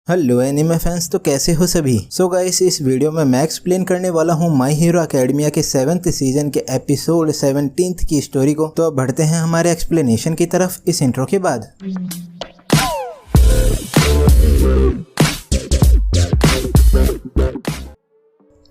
Hello anime fans, तो कैसे हो सभी। सो गाइस, इस वीडियो में मैं एक्सप्लेन करने वाला हूँ माय हीरो एकेडमिया के 7th सीजन के एपिसोड 17 की स्टोरी को। तो अब बढ़ते हैं हमारे एक्सप्लेनेशन की तरफ इस इंट्रो के बाद।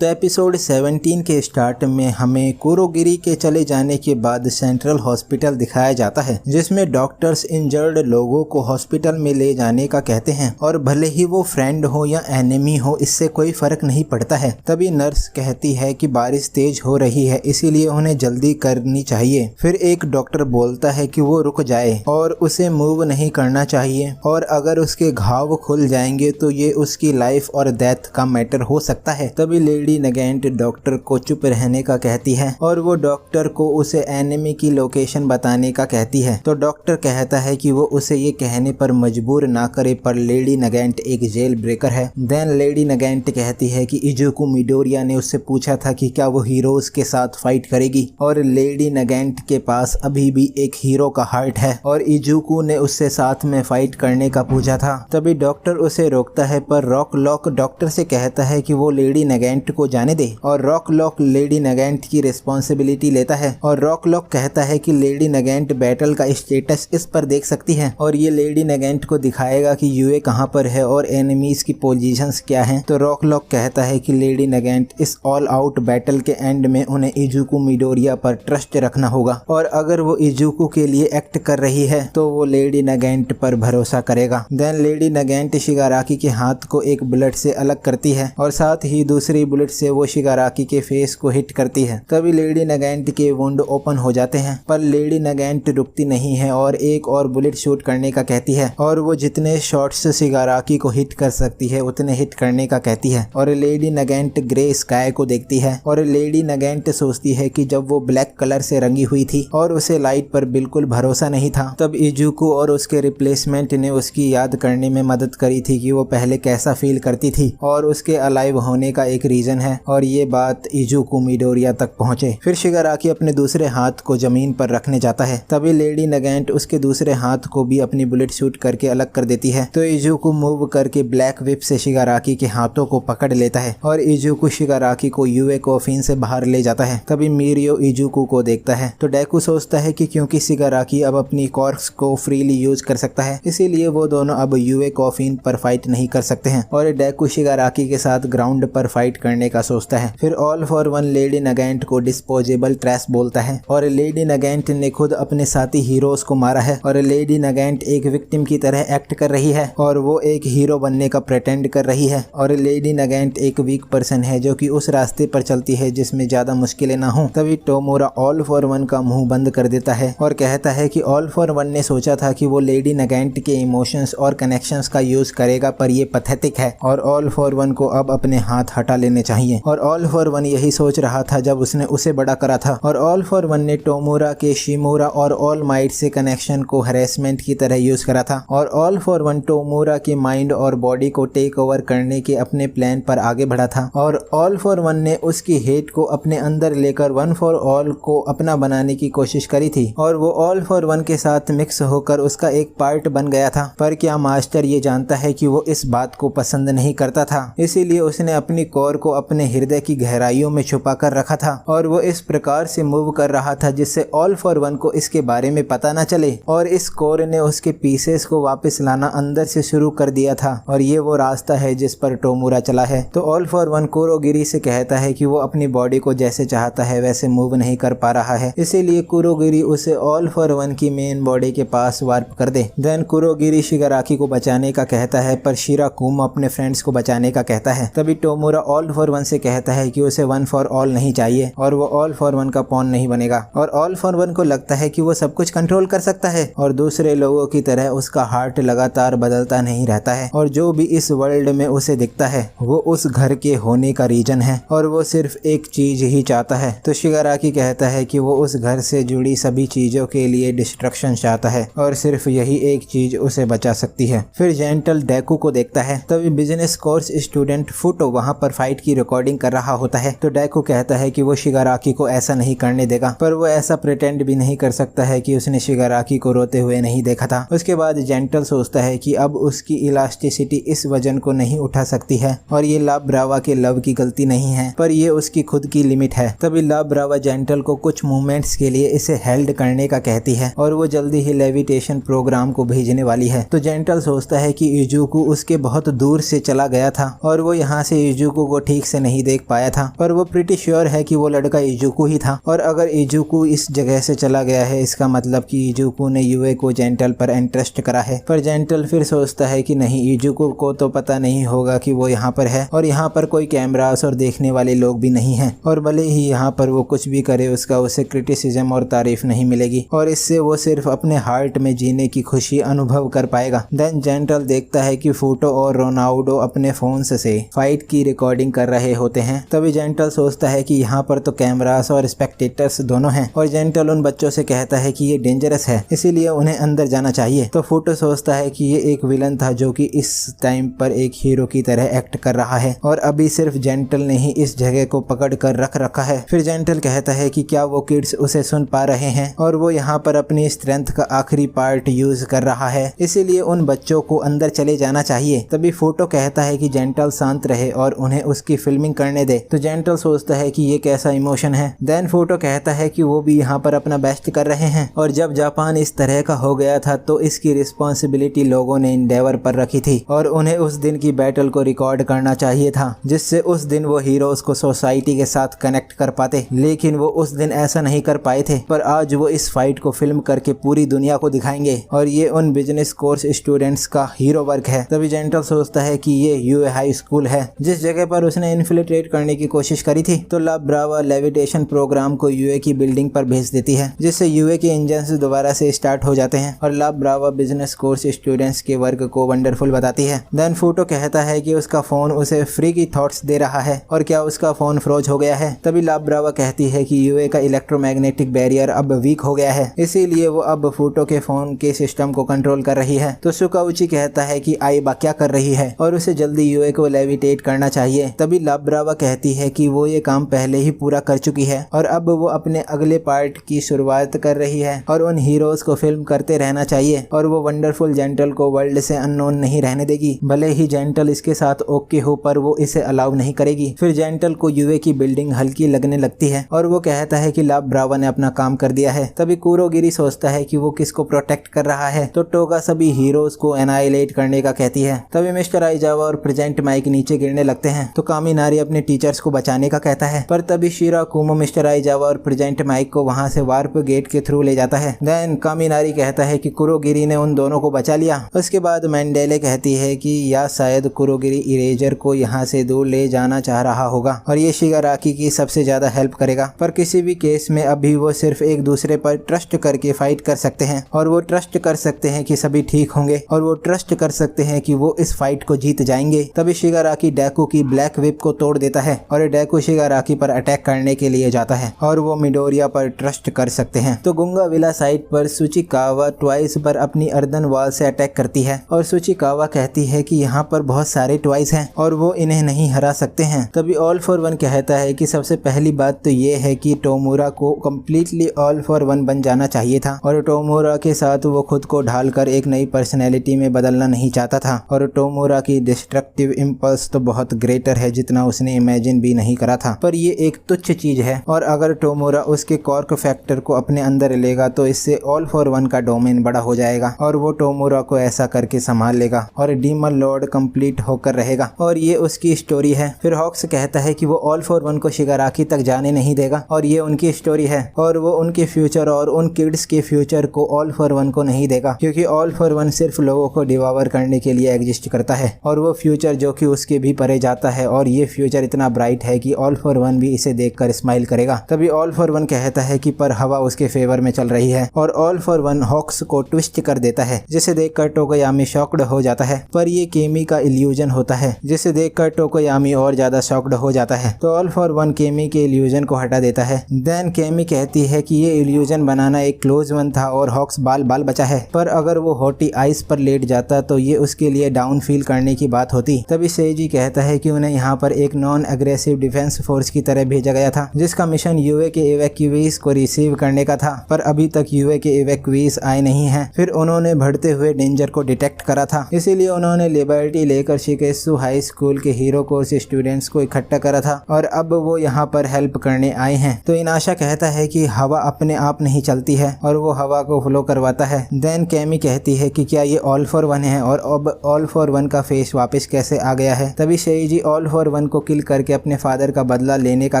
तो एपिसोड 17 के स्टार्ट में हमें कुरोगिरी के चले जाने के बाद सेंट्रल हॉस्पिटल दिखाया जाता है, जिसमें डॉक्टर्स इंजर्ड लोगों को हॉस्पिटल में ले जाने का कहते हैं और भले ही वो फ्रेंड हो या एनिमी हो, इससे कोई फर्क नहीं पड़ता है। तभी नर्स कहती है कि बारिश तेज हो रही है, इसीलिए उन्हें जल्दी करनी चाहिए। फिर एक डॉक्टर बोलता है कि वो रुक जाए और उसे मूव नहीं करना चाहिए, और अगर उसके घाव खुल जाएंगे तो ये उसकी लाइफ और डेथ का मैटर हो सकता है। तभी लेडी नगेंट डॉक्टर को चुप रहने का कहती है और वो डॉक्टर को उसे एनिमी की लोकेशन बताने का कहती है। तो डॉक्टर कहता है कि वो उसे ये कहने पर मजबूर ना करे, पर लेडी नगेंट एक जेल ब्रेकर है। देन लेडी नगेंट कहती है कि इजुको मिडोरिया ने उससे पूछा था कि क्या वो हीरोज के साथ फाइट करेगी, और लेडी नगेंट के पास अभी भी एक हीरो का हार्ट है और इजुको ने उससे साथ में फाइट करने का पूछा था। तभी डॉक्टर उसे रोकता है, पर रॉक लॉक डॉक्टर से कहता है कि वो लेडी नगेंट को जाने दे, और रॉक लॉक लेडी नगेंट की रिस्पॉन्सिबिलिटी लेता है। और रॉक लॉक कहता है कि लेडी नगेंट बैटल का स्टेटस इस पर देख सकती है और ये लेडी नगेंट को दिखाएगा कि यूए कहां पर है और एनिमीज की पोजीशंस क्या हैं। तो रॉक लॉक कहता है कि लेडी नगेंट इस ऑल आउट बैटल के एंड में उन्हें इजुको मिडोरिया पर ट्रस्ट रखना होगा, और अगर वो इजुको के लिए एक्ट कर रही है तो वो लेडी नगेंट पर भरोसा करेगा। देन लेडी नगेंट शिगाराकी के हाथ को एक बुलेट से अलग करती है और साथ ही दूसरी बुलेट से वो शिगाराकी के फेस को हिट करती है। तभी लेडी नगेंट के वुंड ओपन हो जाते हैं, पर लेडी नगेंट रुकती नहीं है और एक और बुलेट शूट करने का कहती है, और वो जितने शॉट्स शिगाराकी को हिट कर सकती है उतने हिट करने का कहती है। और लेडी नगेंट ग्रे स्काई को देखती है और लेडी नगेंट सोचती है कि जब वो ब्लैक कलर से रंगी हुई थी और उसे लाइट पर बिल्कुल भरोसा नहीं था, तब इजुको और उसके रिप्लेसमेंट ने उसकी याद करने में मदद करी थी कि वो पहले कैसा फील करती थी, और उसके अलाइव होने का एक रीजन है। और ये बात इजुको मिडोरिया तक पहुंचे। फिर शिगाराकी अपने दूसरे हाथ को जमीन पर रखने जाता है, तभी लेडी नगेंट उसके दूसरे हाथ को भी अपनी बुलेट शूट करके अलग कर देती है। तो इजुको मूव करके ब्लैक विप से शिगाराकी के हाथों को पकड़ लेता है और इजुको शिगाराकी को यूए कॉफिन से बाहर ले जाता है। तभी मिरियो इजुको को देखता है, तो डेकू सोचता है कि क्योंकि शिगाराकी अब अपनी कॉर्क्स को फ्रीली यूज कर सकता है, इसीलिए वो दोनों अब यूए कॉफिन पर फाइट नहीं कर सकते हैं, और डेकू शिगाराकी के साथ ग्राउंड पर फाइट करने का सोचता है। फिर ऑल फॉर वन लेडी नगेंट को डिस्पोजेबल ट्रैश बोलता है, और लेडी नगेंट ने खुद अपने साथी हीरोज को मारा है, और लेडी नगेंट एक विक्टिम की तरह एक्ट कर रही है और वो एक हीरो बनने का प्रेटेंड कर रही है। और लेडी नगेंट एक वीक पर्सन है जो कि उस रास्ते पर चलती है जिसमें ज्यादा मुश्किलें ना हो। तभी टोमोरा ऑल फॉर वन का मुंह बंद कर देता है और कहता है कि ऑल फॉर वन ने सोचा था कि वो लेडी नगेंट के इमोशंस और कनेक्शंस का यूज करेगा, पर ये पैथेटिक है और ऑल फॉर वन को अब अपने हाथ हटा लेने चाहिए। और ऑल फॉर वन यही सोच रहा था जब उसने उसे बड़ा करा था, और ऑल फॉर वन ने टोमोरा के शिमोरा और ऑल माइट से कनेक्शन को हैरेसमेंट की तरह यूज करा था, और ऑल फॉर वन टोमोरा के माइंड और बॉडी को टेक ओवर करने के अपने प्लान पर आगे बढ़ा था, और ऑल फॉर वन ने उसकी हेट को अपने अंदर लेकर वन फॉर ऑल को अपना बनाने की कोशिश करी थी, और वो ऑल फॉर वन के साथ मिक्स होकर उसका एक पार्ट बन गया था। पर क्या मास्टर ये जानता है कि वो इस बात को पसंद नहीं करता था, इसीलिए उसने अपनी कोर को अपने हृदय की गहराइयों में छुपा कर रखा था, और वो इस प्रकार से मूव कर रहा था जिससे ऑल फॉर वन को इसके बारे में पता न चले, और इस कोर ने उसके पीसेस को वापस लाना अंदर से शुरू कर दिया था, और ये वो रास्ता है जिस पर टोमोरा चला है। तो ऑल फॉर वन कुरोगिरी से कहता है कि वो अपनी बॉडी को जैसे चाहता है वैसे मूव नहीं कर पा रहा है, इसीलिए कुरोगिरी उसे ऑल फॉर वन की मेन बॉडी के पास वार्प कर दे। देन कुरोगिरी शिगाराकी को बचाने का कहता है, पर शिराकुमा अपने फ्रेंड्स को बचाने का कहता है। तभी टोमोरा ऑल फॉर वन से कहता है कि उसे वन फॉर ऑल नहीं चाहिए और वो ऑल फॉर वन का पॉन नहीं बनेगा, और ऑल फॉर वन को लगता है कि वो सब कुछ कंट्रोल कर सकता है और दूसरे लोगों की तरह उसका हार्ट लगातार बदलता नहीं रहता है, और जो भी इस वर्ल्ड में उसे दिखता है वो उस घर के होने का रीजन है, और वो सिर्फ एक चीज ही चाहता है। तो शिगाराकी कहता है कि वो उस घर से जुड़ी सभी चीजों के लिए डिस्ट्रक्शन चाहता है और सिर्फ यही एक चीज उसे बचा सकती है। फिर जेंटल डेकू को देखता है, तभी बिजनेस कोर्स स्टूडेंट फुटो वहां पर फाइट की रिकॉर्डिंग कर रहा होता है। तो डेको कहता है कि वो शिगाराकी को ऐसा नहीं करने देगा, पर वो ऐसा प्रिटेंड भी नहीं कर सकता है कि उसने शिगाराकी को रोते हुए नहीं देखा था। उसके बाद जेंटल सोचता है कि अब उसकी इलास्टिसिटी इस वजन को नहीं उठा सकती है और ये ला ब्रावा के लव की गलती नहीं है, पर ये उसकी खुद की लिमिट है। तभी ला ब्रावा जेंटल को कुछ मूवमेंट्स के लिए इसे हेल्ड करने का कहती है और वो जल्दी ही लेविटेशन प्रोग्राम को भेजने वाली है। तो जेंटल सोचता है कि इजुकू उसके बहुत दूर से चला गया था और वो यहाँ से इजुकू को ठीक से नहीं देख पाया था, पर वो प्रीटी श्योर है कि वो लड़का इजुकू ही था। और अगर इजुकू इस जगह से चला गया है, इसका मतलब कि इजुकू ने यूए को जेंटल पर इंटरेस्ट करा है। पर जेंटल फिर सोचता है कि नहीं, इजुकू को तो पता नहीं होगा कि वो यहाँ पर है और यहाँ पर कोई कैमरास और देखने वाले लोग भी नहीं हैं, और भले ही यहाँ पर वो कुछ भी करे उसका उसे क्रिटिसिज्म और तारीफ नहीं मिलेगी और इससे वो सिर्फ अपने हार्ट में जीने की खुशी अनुभव कर पाएगा। देन जेंटल देखता है कि फूटो और रोनाल्डो अपने फोन से फाइट की रिकॉर्डिंग कर रहे होते हैं। तभी जेंटल सोचता है कि यहाँ पर तो कैमरास और स्पेक्टेटर्स दोनों हैं और जेंटल उन बच्चों से कहता है कि ये डेंजरस है, इसीलिए उन्हें अंदर जाना चाहिए। तो फूटो सोचता है कि ये एक विलन था जो कि इस टाइम पर एक हीरो की तरह एक्ट कर रहा है और अभी सिर्फ जेंटल ने ही इस जगह को पकड़ कर रख रखा है। फिर जेंटल कहता है कि क्या वो किड्स उसे सुन पा रहे हैं और वो यहाँ पर अपनी स्ट्रेंथ का आखिरी पार्ट यूज कर रहा है, इसीलिए उन बच्चों को अंदर चले जाना चाहिए। तभी फोटो कहता है कि जेंटल शांत रहे और उन्हें उसकी फिल्मिंग करने दे। तो जेंटल सोचता है कि ये कैसा इमोशन है। देन फोटो कहता है कि वो भी यहाँ पर अपना बेस्ट कर रहे हैं और जब जापान इस तरह का हो गया था तो इसकी रिस्पॉन्सिबिलिटी लोगों ने इंडेवर पर रखी थी और उन्हें उस दिन की बैटल को रिकॉर्ड करना चाहिए था, जिससे उस दिन वो हीरोज को सोसाइटी के साथ कनेक्ट कर पाते, लेकिन वो उस दिन ऐसा नहीं कर पाए थे। पर आज वो इस फाइट को फिल्म करके पूरी दुनिया को दिखाएंगे और ये उन बिजनेस कोर्स स्टूडेंट्स का हीरो वर्क है। तभी जेंटल सोचता है कि ये यूए हाई स्कूल है जिस जगह पर उसने इन्फिल्ट्रेट करने की कोशिश करी थी। तो ला ब्रावा लेविटेशन प्रोग्राम को यूए की बिल्डिंग पर भेज देती है, जिससे यूए के इंजन दोबारा से स्टार्ट हो जाते हैं और ला ब्रावा बिजनेस कोर्स स्टूडेंट्स के वर्क को वंडरफुल बताती है। देन फोटो कहता है कि उसका फोन उसे फ्री की थॉट्स दे रहा है और क्या उसका फोन फ्रोज हो गया है। तभी ला ब्रावा कहती है कि यूए का इलेक्ट्रोमैग्नेटिक बैरियर अब वीक हो गया है, इसीलिए वो अब फोटो के फोन के सिस्टम को कंट्रोल कर रही है। तो सुकाउची कहता है कि आइबा क्या कर रही है और उसे जल्दी यूए को लेविटेट करना चाहिए। तभी ला ब्रावा कहती है कि वो ये काम पहले ही पूरा कर चुकी है और अब वो अपने अगले पार्ट की शुरुआत कर रही है और उन हीरोज को फिल्म करते रहना चाहिए और वो वंडरफुल जेंटल को वर्ल्ड से अननोन नहीं रहने देगी। भले ही जेंटल इसके साथ ओके हो, पर वो इसे अलाउ नहीं करेगी। फिर जेंटल को यूए की बिल्डिंग हल्की लगने लगती है और वो कहता है कि ला ब्रावा ने अपना काम कर दिया है। तभी कुरोगिरी सोचता है कि वो किसको प्रोटेक्ट कर रहा है, तो टोगा सभी हीरोज को एनाइलेट करने का कहती है। तभी मिस्टर आइजावा और प्रेजेंट माइक नीचे गिरने लगते हैं, तो कामिनारी अपने टीचर्स को बचाने का कहता है, पर तभी शिराकुमो मिस्टर आइजावा और प्रेजेंट माइक को वहां से वार्प गेट के थ्रू ले जाता है। देन कामिनारी कहता है कि कुरोगिरी ने उन दोनों को बचा लिया। उसके बाद मैंडेले कहती है कि या शायद कुरोगिरी इरेजर को यहाँ से दूर ले जाना चाह रहा होगा और ये शिगाराकी की सबसे ज्यादा हेल्प करेगा, पर किसी भी केस में अभी वो सिर्फ एक दूसरे पर ट्रस्ट करके फाइट कर सकते हैं और वो ट्रस्ट कर सकते हैं कि सभी ठीक होंगे और वो ट्रस्ट कर सकते हैं कि वो इस फाइट को जीत जाएंगे। तभी शिगाराकी डेकू की ब्लैक विप को तोड़ देता है और डेकू शिगाराकी पर अटैक करने के लिए जाता है और वो मिडोरिया पर ट्रस्ट कर सकते हैं। तो गुंगा विला साइट पर सुचिकावा ट्वाइस पर अपनी अर्दन वॉल से अटैक करती है और सुचिकावा कहती है कि यहाँ पर बहुत सारे ट्वाइस हैं और वो इन्हें नहीं हरा सकते हैं। तभी ऑल फॉर वन कहता है कि सबसे पहली बात तो ये है कि टोमुरा को कम्प्लीटली ऑल फॉर वन बन जाना चाहिए था और टोमुरा के साथ वो खुद को ढालकर एक नई पर्सनैलिटी में बदलना नहीं चाहता था और टोमुरा की डिस्ट्रक्टिव इम्पल्स तो बहुत ग्रेटर है जितना उसने इमेजिन भी नहीं करा था, पर ये एक तुच्छ चीज है और अगर टोमुरा उसके कॉर्क फैक्टर को अपने अंदर लेगा तो इससे ऑल फॉर वन का डोमेन बड़ा हो जाएगा और वो टोमुरा को ऐसा करके संभाल लेगा और डीमन लॉर्ड कंप्लीट होकर रहेगा और ये उसकी स्टोरी है। फिर हॉक्स कहता है कि वो ऑल फॉर वन को शिगाराकी तक जाने नहीं देगा और ये उनकी स्टोरी है और वो उनके फ्यूचर और उन किड्स के फ्यूचर को ऑल फॉर वन को नहीं देगा, क्योंकि ऑल फॉर वन सिर्फ लोगों को डिवावर करने के लिए एग्जिस्ट करता है और वो फ्यूचर जो कि उसके भी परे जाता है और ये फ्यूचर इतना ब्राइट है कि ऑल फॉर वन भी इसे देखकर स्माइल करेगा। तभी ऑल फॉर वन कहता है कि पर हवा उसके फेवर में चल रही है और ऑल फॉर वन हॉक्स को ट्विस्ट कर देता है, जिसे देखकर टोकोयामी शॉक्ड हो जाता है, पर ये केमी का इल्यूजन होता है, जिसे देखकर टोकोयामी और ज्यादा शॉक्ड हो जाता है। तो ऑल फॉर वन केमी के इल्यूजन को हटा देता है। देन केमी कहती है कि ये इल्यूजन बनाना एक क्लोज वन था और हॉक्स बाल बाल बचा है, पर अगर वो हॉटी आइस पर लेट जाता तो ये उसके लिए डाउन फील करने की बात होती। तभी सेजी कहता है कि उन्हें यहाँ पर एक नॉन एग्रेसिव डिफेंस फोर्स की तरह भेजा गया था, जिसका मिशन यूए के इवैक्यूईज को रिसीव करने का था, पर अभी तक यूए के इवैक्यूईज आए नहीं हैं। फिर उन्होंने बढ़ते हुए डेंजर को डिटेक्ट करा था, इसीलिए उन्होंने लिबर्टी लेकर शिकेत्सु हाई स्कूल के हीरो कोर्स स्टूडेंट्स को इकट्ठा करा था और अब वो यहाँ पर हेल्प करने आए हैं। तो इनाशा कहता है कि हवा अपने आप नहीं चलती है और वो हवा को फ्लो करवाता है। देन कैमी कहती है कि क्या ये ऑल फॉर वन है और अब ऑल फॉर वन का फेस वापस कैसे आ गया है। तभी शेइजी ऑल फॉर वन को किल करके अपने फादर का बदला लेने का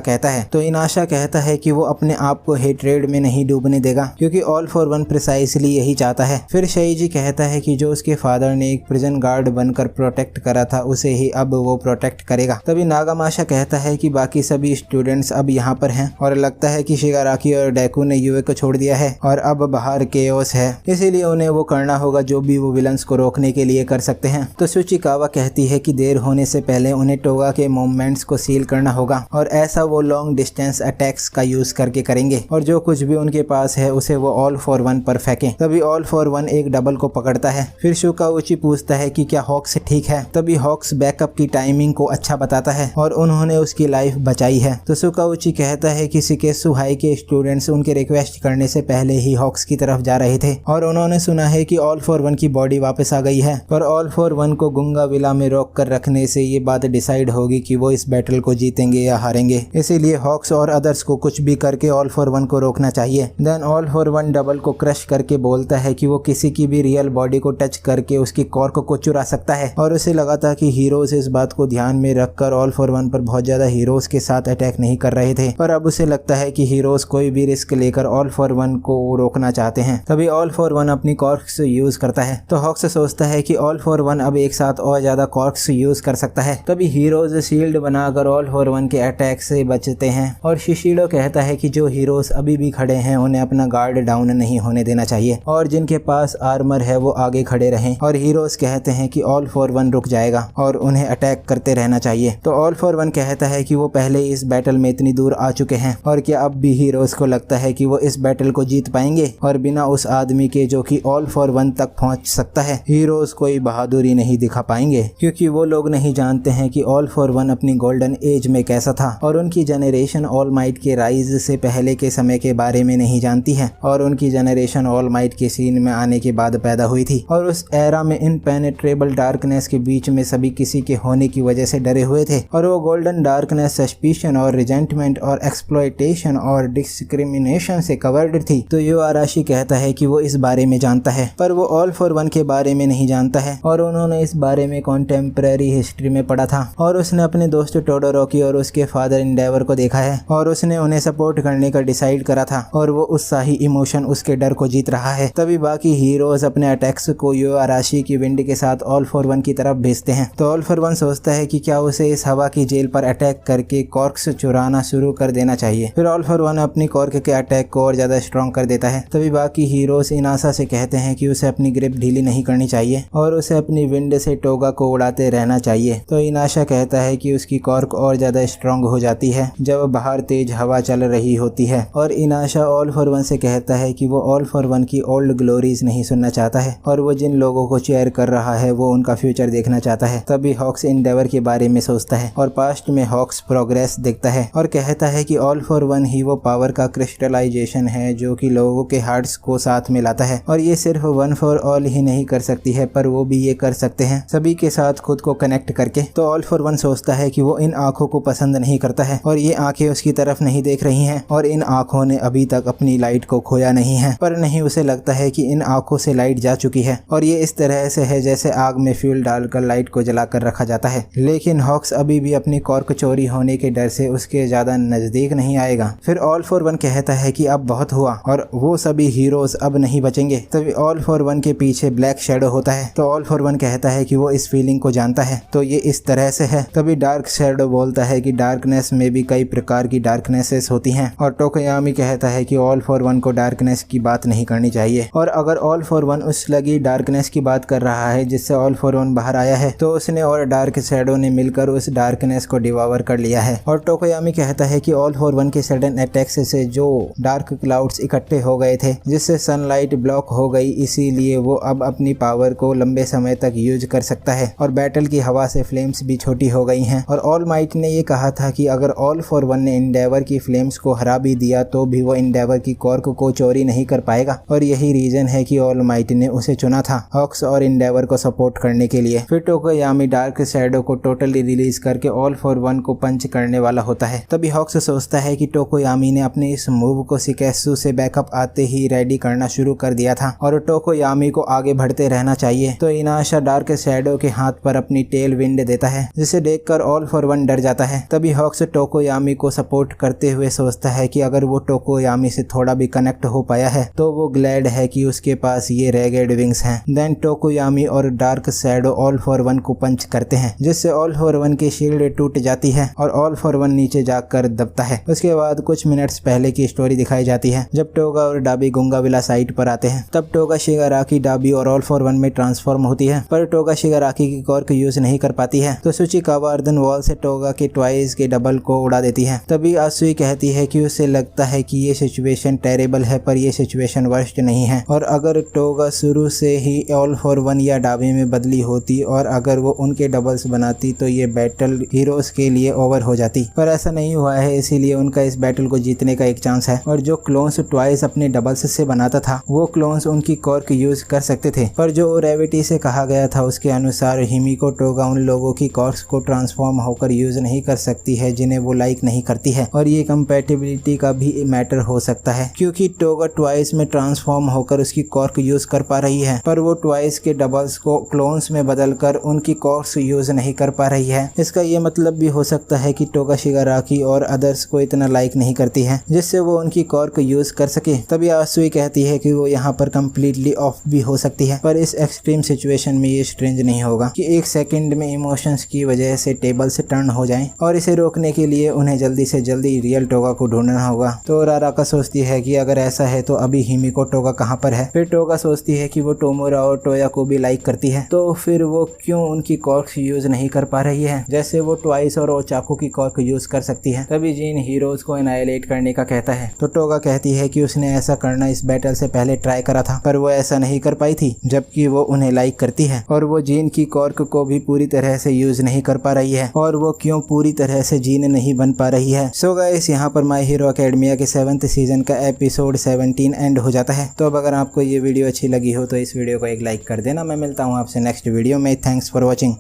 कहता है। तो इनाशा कहता है कि वो अपने आप को हेट्रेड में नहीं डूबने देगा, क्योंकि ऑल फॉर वन प्रिसाइसली यही चाहता है। फिर शेइजी कहता है कि जो उसके फादर ने एक प्रिजन गार्ड बनकर प्रोटेक्ट करा था, उसे ही अब वो प्रोटेक्ट करेगा। तभी नागामाशा कहता है कि बाकी सभी स्टूडेंट्स अब यहाँ पर हैं और लगता है कि शिगाराकी और डेकू ने यूए को छोड़ दिया है और अब बाहर केओस है, इसीलिए उन्हें वो करना होगा जो भी वो विलन्स को रोकने के लिए कर सकते हैं। तो सुचिकावा कहती है कि देर होने से पहले उन्हें टोगा के मूवमेंट्स को सील करना होगा और ऐसा वो लॉन्ग डिस्टेंस अटैक्स का यूज करके करेंगे और जो कुछ भी उनके पास है उसे वो ऑल फॉर वन पर फेंकें। तभी ऑल फॉर वन एक डबल को पकड़ता है। फिर शुकाउची पूछता है कि क्या हॉक्स ठीक है। तभी हॉक्स बैकअप की टाइमिंग को अच्छा बताता है और उन्होंने उसकी लाइफ बचाई है। तो शुकाउची कहता है कि शिकेत्सु हाई के स्टूडेंट्स उनके रिक्वेस्ट करने से पहले ही हॉक्स की तरफ जा रहे थे और उन्होंने सुना है कि ऑल फॉर वन की बॉडी वापस आ गई है, पर ऑल फॉर वन को गुंगा विला में रोक कर रखने से ये बात डिसाइड होगी कि वो इस बैटल को जीतेंगे या हारेंगे। इसीलिए हॉक्स और अदर्स को कुछ भी करके ऑल फॉर वन को रोकना चाहिए। Then all for one double को क्रश करके बोलता है कि वो किसी की भी रियल बॉडी को टच करके उसकी कॉर्क को चुरा सकता है और उसे लगा था कि हीरोज इस बात को ध्यान में रखकर ऑल फॉर वन पर बहुत ज्यादा हीरोज के साथ अटैक नहीं कर रहे थे, पर अब उसे लगता है कि हीरोज कोई भी रिस्क लेकर ऑल फॉर वन को रोकना चाहते हैं। तभी ऑल फॉर वन अपनी कॉर्क्स यूज करता है। तो हॉक्स सोचता है कि ऑल फॉर वन अब एक साथ और ज्यादा कॉर्क्स यूज कर सकता है। तभी हीरोज शील्ड बनाकर ऑल फॉर वन के अटैक से बचते हैं और शिशिडो कहता है कि जो हीरोज अभी भी खड़े हैं उन्हें अपना गार्ड डाउन नहीं होने देना चाहिए और जिनके पास आर्मर है वो आगे खड़े रहें। और हीरोज कहते हैं कि ऑल फॉर वन रुक जाएगा और उन्हें अटैक करते रहना चाहिए। तो ऑल फॉर वन कहता है कि वो पहले इस बैटल में इतनी दूर आ चुके हैं और क्या अब भी हीरोज को लगता है कि वो इस बैटल को जीत पाएंगे और बिना उस आदमी के जो कि ऑल फॉर वन तक पहुंच सकता है हीरोज कोई बहादुरी नहीं दिखा पाएंगे, क्योंकि वो लोग नहीं जानते हैं कि ऑल फॉर वन अपनी गोल्डन एज में कैसा था और उनकी जनरेशन ऑल माइट के राइज से पहले के समय के बारे में नहीं जानती है और उनकी जनरेशन ऑल माइट के सीन में आने के बाद पैदा हुई थी और उस एरा में इनपेनेट्रेबल डार्कनेस के बीच में सभी किसी के होने की वजह से डरे हुए थे और वो गोल्डन डार्कनेस सस्पिशन और रिजेंटमेंट और एक्सप्लॉयटेशन और डिस्क्रिमिनेशन से कवर्ड थी। तो यो आराशी कहता है कि वो इस बारे में जानता है, पर वो ऑल फॉर वन के बारे में नहीं जानता है और उन्होंने इस बारे में कॉन्टेम्परेरी हिस्ट्री में पढ़ा था और उसने अपने दोस्त टोडोरोकी और उसके फादर इंडेवर को देखा है और उसने उन्हें सपोर्ट करने का डिसाइड करा था और वो उत्साही इमोशन उसके डर को जीत रहा है। तभी बाकी हीरोज अपने अटैक्स को यो आराशी की विंड के साथ ऑल फॉर वन की तरफ भेजते हैं। तो ऑल फॉर वन सोचता है कि क्या उसे इस हवा की जेल पर अटैक करके कॉर्क्स चुराना शुरू कर देना चाहिए। फिर ऑल फॉर वन अपनी कॉर्क के अटैक को और ज्यादा स्ट्रॉन्ग कर देता है। तभी बाकी हीरोज इनासा से कहते हैं कि उसे अपनी ग्रिप ढीली नहीं करनी चाहिए और उसे अपनी विंड से टोगा को उड़ाते रहना चाहिए। तो इनाशा कहता है कि उसकी कॉर्क और ज्यादा स्ट्रॉन्ग हो जाती है जब बाहर तेज हवा चल रही होती है और इनाशा ऑल फॉर वन से कहता है कि वो ऑल फॉर वन की ओल्ड ग्लोरीज नहीं सुनना चाहता है और वो जिन लोगों को चेयर कर रहा है वो उनका फ्यूचर देखना चाहता है। तभी हॉक्स इंडेवर के बारे में सोचता है और पास्ट में हॉक्स प्रोग्रेस देखता है और कहता है कि ऑल फॉर वन ही वो पावर का क्रिस्टलाइजेशन है जो कि लोगों के हार्ट्स को साथ में लाता है और ये सिर्फ वन फॉर ऑल ही नहीं कर सकती है, पर वो भी ये कर सकते हैं सभी के साथ खुद को कनेक्ट करके। तो ऑल फॉर वन सोचता है कि वो इन आंखों को पसंद नहीं करता है और ये आंखें उसकी तरफ नहीं देख रही हैं और इन आंखों ने अभी तक अपनी लाइट को खोया नहीं है, पर नहीं उसे लगता है कि इन आंखों से लाइट जा चुकी है और ये इस तरह से है जैसे आग में फ्यूल डालकर लाइट को जलाकर रखा जाता है। लेकिन हॉक्स अभी भी अपनी कॉर्क चोरी होने के डर से उसके ज्यादा नजदीक नहीं आएगा। फिर ऑल फॉर वन कहता है कि अब बहुत हुआ और वो सभी हीरोज अब नहीं बचेंगे। तभी ऑल फॉर वन के पीछे ब्लैक शैडो होता है। तो ऑल फॉर वन कहता है कि वो इस फीलिंग को जानता है, तो ये इस तरह से है। तभी डार्क शैडो बोलता है कि डार्कनेस में भी कई प्रकार की डार्कनेसेस होती हैं और टोकोयामी कहता है कि ऑल फॉर वन को डार्कनेस की बात नहीं करनी चाहिए और अगर ऑल फॉर वन उस लगी डार्कनेस की बात कर रहा है जिससे ऑल फॉर वन बाहर आया है तो उसने और डार्क शैडो ने मिलकर उस डार्कनेस को डिवावर कर लिया है। और टोकोयामी कहता है कि ऑल फॉर वन के सडन अटैक्स से जो डार्क क्लाउड्स इकट्ठे हो गए थे जिससे सनलाइट ब्लॉक हो गई, इसीलिए वो अब अपनी पावर को लंबे समय तक यूज कर सकता है और बैटल की हवा से फ्लेम्स भी छोटी हो गई गई हैं और ऑल माइट ने ये कहा था कि अगर ऑल फॉर वन ने इंडेवर की फ्लेम्स को हरा भी दिया तो भी वो इंडेवर की कॉर्क को चोरी नहीं कर पाएगा और यही रीजन है कि ऑल माइट ने उसे चुना था हॉक्स और इंडेवर को सपोर्ट करने के लिए। फिर टोकोयामी डार्क शैडो को टोटली रिलीज करके ऑल फॉर वन को पंच करने वाला होता है। तभी हॉक्स सोचता है कि टोकोयामी ने अपने इस मूव को शिकेत्सु से बैकअप आते ही रेडी करना शुरू कर दिया था और टोकोयामी को आगे बढ़ते रहना चाहिए। तो इनाशा डार्क शैडो के हाथ पर अपनी टेल विंड देता है जिसे देखकर ऑल फॉर वन डर जाता है। तभी हॉक्स टोकोयामी को सपोर्ट करते हुए सोचता है कि अगर वो टोकोयामी से थोड़ा भी कनेक्ट हो पाया है तो वो ग्लैड है कि उसके पास ये रेगेड विंग्स हैं। देन टोकोयामी और dark shadow all for one को पंच करते हैं जिससे ऑल फॉर वन की शील्ड टूट जाती है और ऑल फॉर वन नीचे जाकर दबता है। उसके बाद कुछ मिनट्स पहले की स्टोरी दिखाई जाती है जब टोगा और डाबी गुंगाविला साइट पर आते हैं। तब टोगा शिगाराकी डाबी और ऑल फॉर वन में ट्रांसफॉर्म होती है पर टोगा शिगाराकी की कॉर्क यूज नहीं कर पाती है तो सुचिकावा अर्धन वॉल से टोगा के ट्वाइस के डबल को उड़ा देती है। तभी आसुई कहती है कि उसे लगता है कि ये सिचुएशन टेरेबल है पर ये सिचुएशन वर्स्ट नहीं है और अगर टोगा शुरू से ही ऑल फॉर वन या डाबी में बदली होती और अगर वो उनके डबल्स बनाती तो ये बैटल हीरोज के लिए ओवर हो जाती पर ऐसा नहीं हुआ है, इसीलिए उनका इस बैटल को जीतने का एक चांस है। और जो क्लोन्स ट्वाइस अपने डबल्स से बनाता था वो क्लोन्स उनकी कॉर्क यूज कर सकते थे पर जो रेविटी से कहा गया था उसके अनुसार हिमिको टोगा उन लोगों की कॉर्क्स को ट्रांसफॉर्म होकर यूज नहीं कर सकती है जिन्हें वो लाइक नहीं करती है और ये कंपैटिबिलिटी का भी मैटर हो सकता है क्योंकि टोगा ट्वाइस में ट्रांसफॉर्म होकर उसकी कॉर्क यूज कर पा रही है पर वो ट्वाइस के डबल्स को क्लोन्स में बदलकर उनकी कॉर्क्स यूज नहीं कर पा रही है। इसका ये मतलब भी हो सकता है कि टोगा शिगाराकी और अदर्स को इतना लाइक नहीं करती है जिससे वो उनकी कॉर्क यूज कर सके। तभी आसुई कहती है कि वो यहाँ पर कम्प्लीटली ऑफ भी हो सकती है पर इस एक्सट्रीम सिचुएशन में ये स्ट्रेंज नहीं होगा कि एक सेकंड में इमोशंस की वजह से टेबल से टर्न हो जाएं और इसे रोकने के लिए उन्हें जल्दी से जल्दी रियल टोगा को ढूंढना होगा। तो राराका सोचती है कि अगर ऐसा है तो अभी हिमिको टोगा कहाँ पर है। फिर टोगा सोचती है कि वो टोमोरा और टोया को भी लाइक करती है तो फिर वो क्यों उनकी कॉर्क्स यूज नहीं कर पा रही है जैसे वो ट्वाइस और ओचाको की कॉर्क यूज कर सकती है। तभी जीन हीरोज को एनाइलेट करने का कहता है तो टोगा कहती है कि उसने ऐसा करना इस बैटल से पहले ट्राई करा था पर वो ऐसा नहीं कर पाई थी जबकि वो उन्हें लाइक करती है और वो जीन की कॉर्क को भी पूरी तरह से यूज नहीं कर पा रही है और वो क्यों पूरी तरह से जीन नहीं बन पा रही है। सो गाइस यहाँ पर माय हीरो एकेडमिया के 7th सीजन का एपिसोड 17 एंड हो जाता है। तो अब अगर आपको ये वीडियो अच्छी लगी हो तो इस वीडियो को एक लाइक कर देना। मैं मिलता हूँ आपसे नेक्स्ट वीडियो में। Thanks for watching.